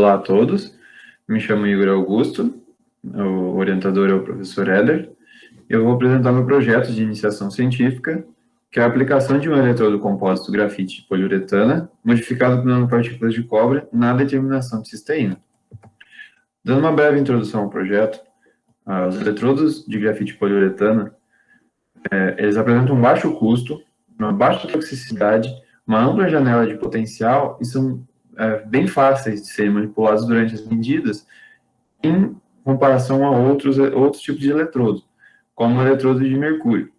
Olá a todos, me chamo Igor Augusto, o orientador é o professor Éder. Eu vou apresentar meu projeto de iniciação científica, que é a aplicação de um eletrodo compósito grafite de poliuretana, modificado por nanopartículas de cobre na determinação de cisteína. Dando uma breve introdução ao projeto, os eletrodos de grafite de poliuretana, eles apresentam um baixo custo, uma baixa toxicidade, uma ampla janela de potencial e são bem fáceis de serem manipulados durante as medidas em comparação a outros tipos de eletrodo, como o eletrodo de mercúrio.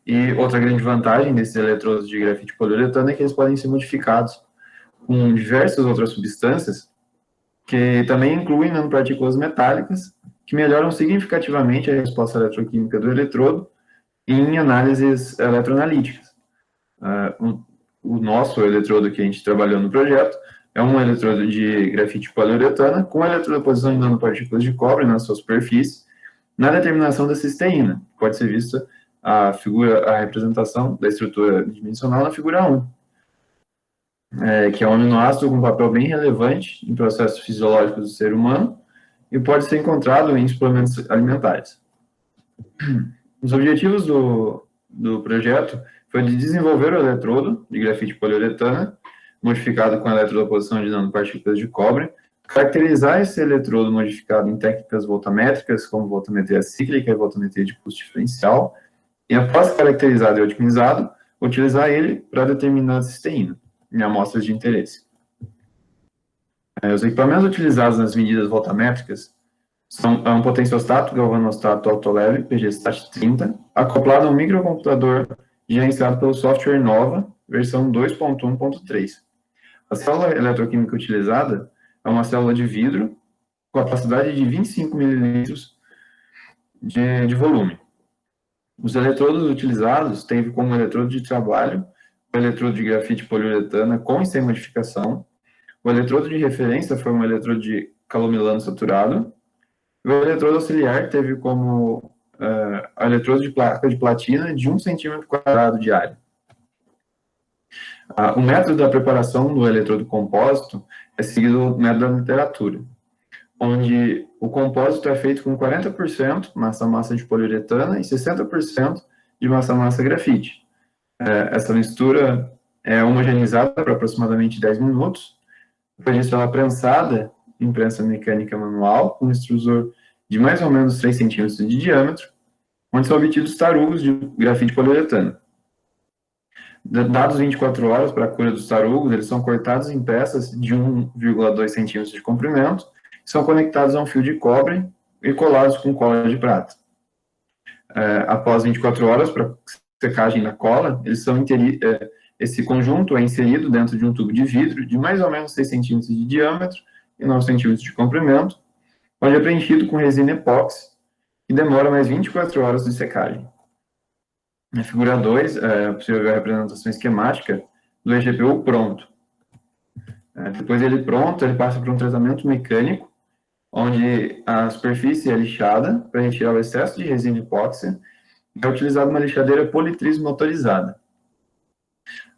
E outra grande vantagem desses eletrodos de grafite poliuretano é que eles podem ser modificados com diversas outras substâncias, que também incluem nanopartículas metálicas, que melhoram significativamente a resposta eletroquímica do eletrodo em análises eletroanalíticas. O nosso eletrodo que a gente trabalhou no projeto é um eletrodo de grafite poliuretana com eletrodeposição de nanopartículas de cobre na sua superfície, na determinação da cisteína. Pode ser vista a representação da estrutura dimensional na figura 1, que é um aminoácido com um papel bem relevante em processos fisiológicos do ser humano e pode ser encontrado em suplementos alimentares. Os objetivos do projeto foi de desenvolver o eletrodo de grafite poliuretana, modificado com a eletrodeposição de nanopartículas de cobre, caracterizar esse eletrodo modificado em técnicas voltamétricas, como voltametria cíclica e voltametria de pulso diferencial, e após caracterizado e otimizado, utilizar ele para determinar a cisteína em amostras de interesse. Os equipamentos utilizados nas medidas voltamétricas são um potenciostato galvanostato autoleve, PGStat 30, acoplado a um microcomputador gerenciado pelo software Nova, versão 2.1.3. A célula eletroquímica utilizada é uma célula de vidro com capacidade de 25 ml de volume. Os eletrodos utilizados têm como eletrodo de trabalho o eletrodo de grafite poliuretana com e sem modificação. O eletrodo de referência foi um eletrodo de calomilano saturado. O eletrodo auxiliar teve como eletrodo de placa de platina de 1 cm² de área. O método da preparação do eletrodo compósito é seguido o método da literatura, onde o compósito é feito com 40% massa-massa de poliuretana e 60% de massa-massa grafite. Essa mistura é homogeneizada por aproximadamente 10 minutos, depois disso ela é prensada em prensa mecânica manual, com um extrusor de mais ou menos 3 centímetros de diâmetro, onde são obtidos tarugos de grafite poliuretano. Dados 24 horas para a cura dos tarugos, eles são cortados em peças de 1,2 centímetros de comprimento, são conectados a um fio de cobre e colados com cola de prata. Após 24 horas, para secagem da cola, esse conjunto é inserido dentro de um tubo de vidro de mais ou menos 6 centímetros de diâmetro e 9 centímetros de comprimento, onde é preenchido com resina epóxi e demora mais 24 horas de secagem. Na figura 2, é possível ver a representação esquemática do EGPU pronto. Depois dele pronto, ele passa por um tratamento mecânico, onde a superfície é lixada para retirar o excesso de resina epóxi e é utilizada uma lixadeira politriz motorizada.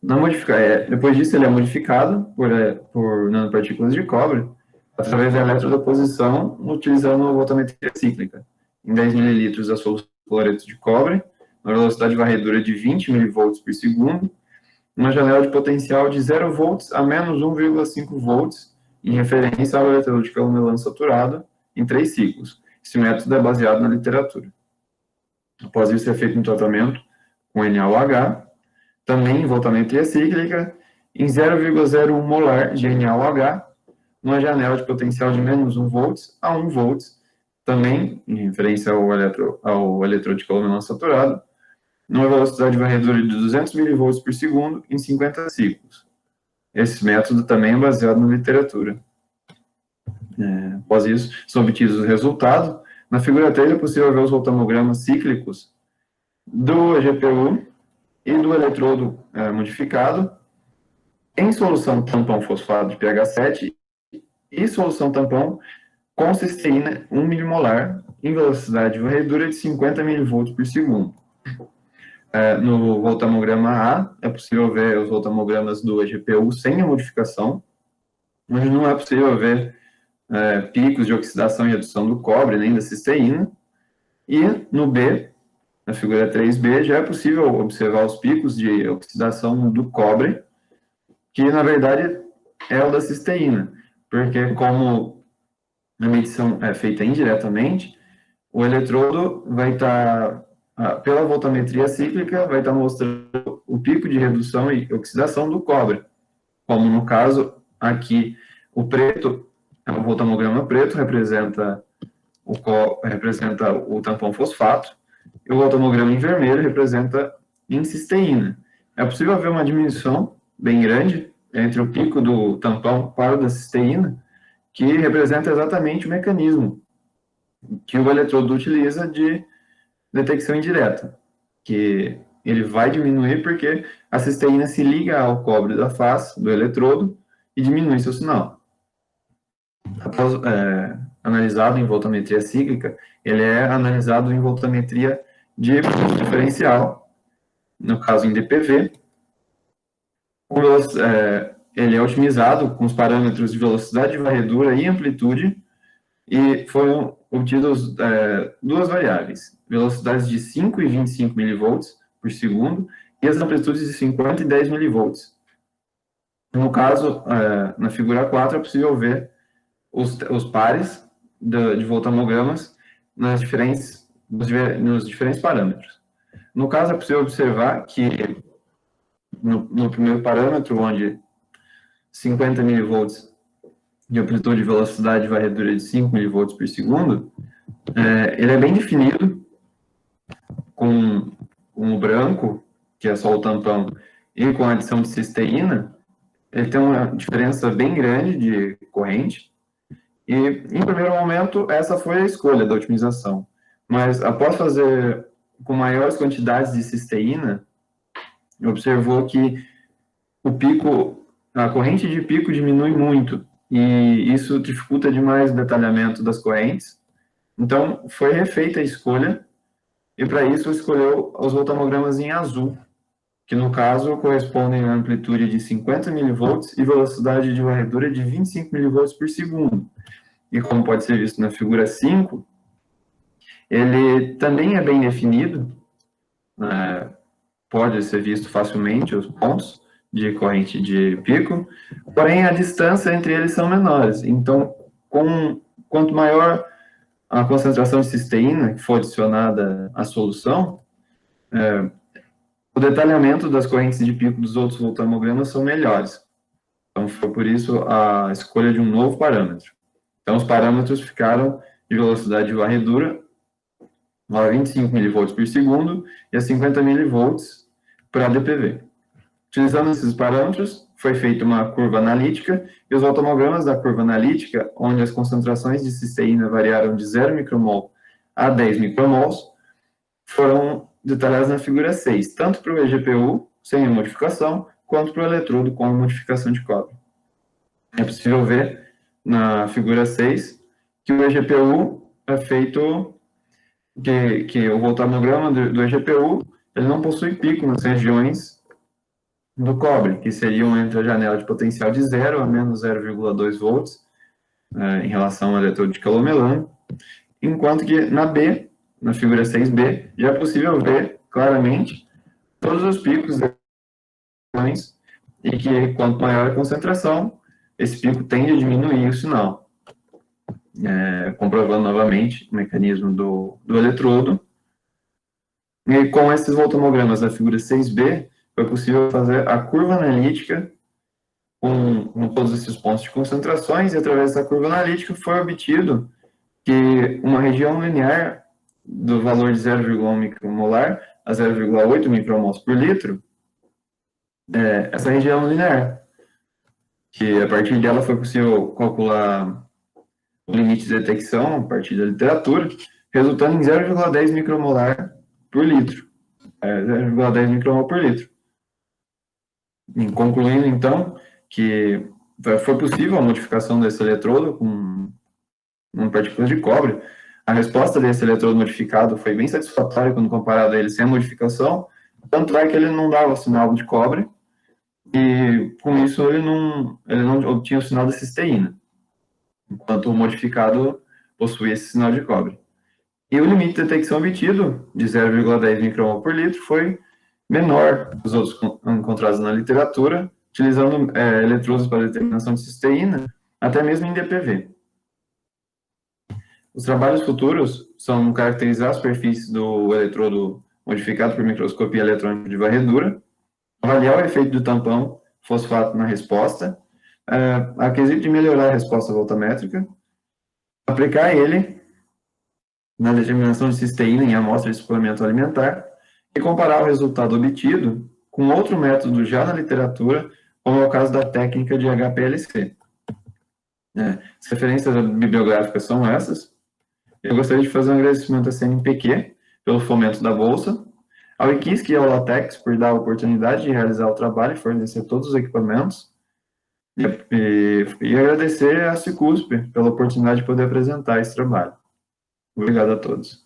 Depois disso, ele é modificado por nanopartículas de cobre através da eletrodeposição, utilizando a voltametria cíclica, em 10 ml da solução de cloreto de cobre, uma velocidade de varredura de 20 mV por segundo, uma janela de potencial de 0 volts a menos 1,5 volts, em referência ao eletrodo de calomilano saturado, em 3 ciclos. Esse método é baseado na literatura. Após isso, é feito um tratamento com NaOH, também em voltametria cíclica, em 0,01 molar de NaOH, uma janela de potencial de menos 1 volts a 1 volts, também em referência ao eletrodo de calomilano saturado, numa velocidade de varredura de 200 mV por segundo em 50 ciclos. Esse método também é baseado na literatura. Após isso, são obtidos os resultados. Na figura 3 é possível ver os voltamogramas cíclicos do EGPU e do eletrodo modificado em solução tampão fosfato de pH 7 e solução tampão com cisteína 1 milimolar em velocidade de varredura de 50 mV por segundo. No voltamograma A, é possível ver os voltamogramas do EGPU sem a modificação, onde não é possível ver picos de oxidação e redução do cobre, nem da cisteína. E no B, na figura 3B, já é possível observar os picos de oxidação do cobre, que na verdade é o da cisteína, porque como a medição é feita indiretamente, o eletrodo vai estar, pela voltametria cíclica, vai estar mostrando o pico de redução e oxidação do cobre, como no caso aqui, o preto, o voltamograma preto representa o tampão fosfato, e o voltamograma em vermelho representa cisteína. É possível ver uma diminuição bem grande entre o pico do tampão para o da cisteína, que representa exatamente o mecanismo que o eletrodo utiliza de detecção indireta, que ele vai diminuir porque a cisteína se liga ao cobre da face do eletrodo e diminui seu sinal. Após analisado em voltametria cíclica, ele é analisado em voltametria de pulso diferencial, no caso em DPV. Ele é otimizado com os parâmetros de velocidade de varredura e amplitude, e foram obtidas duas variáveis, velocidades de 5 e 25 mV por segundo, e as amplitudes de 50 e 10 mV. No caso, na figura 4, é possível ver os pares de voltamogramas nos diferentes parâmetros. No caso, é possível observar que no primeiro parâmetro, onde 50 mV de amplitude e velocidade de varredura de 5 mV por segundo, ele é bem definido, com o branco, que é só o tampão, e com a adição de cisteína, ele tem uma diferença bem grande de corrente, e, em primeiro momento, essa foi a escolha da otimização. Mas, após fazer com maiores quantidades de cisteína, observou que a corrente de pico diminui muito, e isso dificulta demais o detalhamento das correntes. Então, foi refeita a escolha, e para isso escolheu os voltamogramas em azul, que no caso correspondem a amplitude de 50 mV e velocidade de varredura de 25 mV por segundo. E como pode ser visto na figura 5, ele também é bem definido, pode ser visto facilmente os pontos de corrente de pico, porém a distância entre eles são menores. Então, quanto maior a concentração de cisteína que for adicionada à solução, o detalhamento das correntes de pico dos outros voltamogramas são melhores. Então, foi por isso a escolha de um novo parâmetro. Então, os parâmetros ficaram de velocidade de varredura a 25 mV por segundo e a 50 mV para DPV. Utilizando esses parâmetros, foi feita uma curva analítica, e os voltamogramas da curva analítica, onde as concentrações de cisteína variaram de 0 micromol a 10 micromols, foram detalhados na figura 6, tanto para o EGPU, sem modificação, quanto para o eletrodo com a modificação de cobre. É possível ver na figura 6 que o EGPU é feito, que o voltamograma do EGPU ele não possui pico nas regiões do cobre, que seriam entre a janela de potencial de 0 a menos 0,2 volts, em relação ao eletrodo de quilomelano, enquanto que na figura 6B, já é possível ver claramente todos os picos das regiões, e que quanto maior a concentração, esse pico tende a diminuir o sinal, comprovando novamente o mecanismo do eletrodo. E com esses voltamogramas da figura 6B, foi possível fazer a curva analítica com todos esses pontos de concentrações, e através dessa curva analítica foi obtido que uma região linear do valor de 0,1 micromolar a 0,8 micromols por litro, essa região linear, que a partir dela foi possível calcular o limite de detecção a partir da literatura, resultando em 0,10 micromolar por litro. 0,10 micromol por litro. E concluindo, então, que foi possível a modificação desse eletrodo com partículas de cobre. A resposta desse eletrodo modificado foi bem satisfatória quando comparado a ele sem a modificação, tanto é que ele não dava sinal de cobre, e com isso ele não obtinha o sinal da cisteína, enquanto o modificado possuía esse sinal de cobre. E o limite de detecção obtido, de 0,10 micromol por litro, foi menor dos outros encontrados na literatura, utilizando eletrodos para determinação de cisteína, até mesmo em DPV. Os trabalhos futuros são caracterizar a superfície do eletrodo modificado por microscopia eletrônica de varredura, avaliar o efeito do tampão fosfato na resposta, a quesito de melhorar a resposta voltamétrica, aplicar ele na determinação de cisteína em amostra de suplemento alimentar e comparar o resultado obtido com outro método já na literatura, como é o caso da técnica de HPLC. As referências bibliográficas são essas. Eu gostaria de fazer um agradecimento à CNPq pelo fomento da bolsa, ao IQISC e ao LaTeX por dar a oportunidade de realizar o trabalho e fornecer todos os equipamentos, e agradecer à Cicusp pela oportunidade de poder apresentar esse trabalho. Obrigado a todos.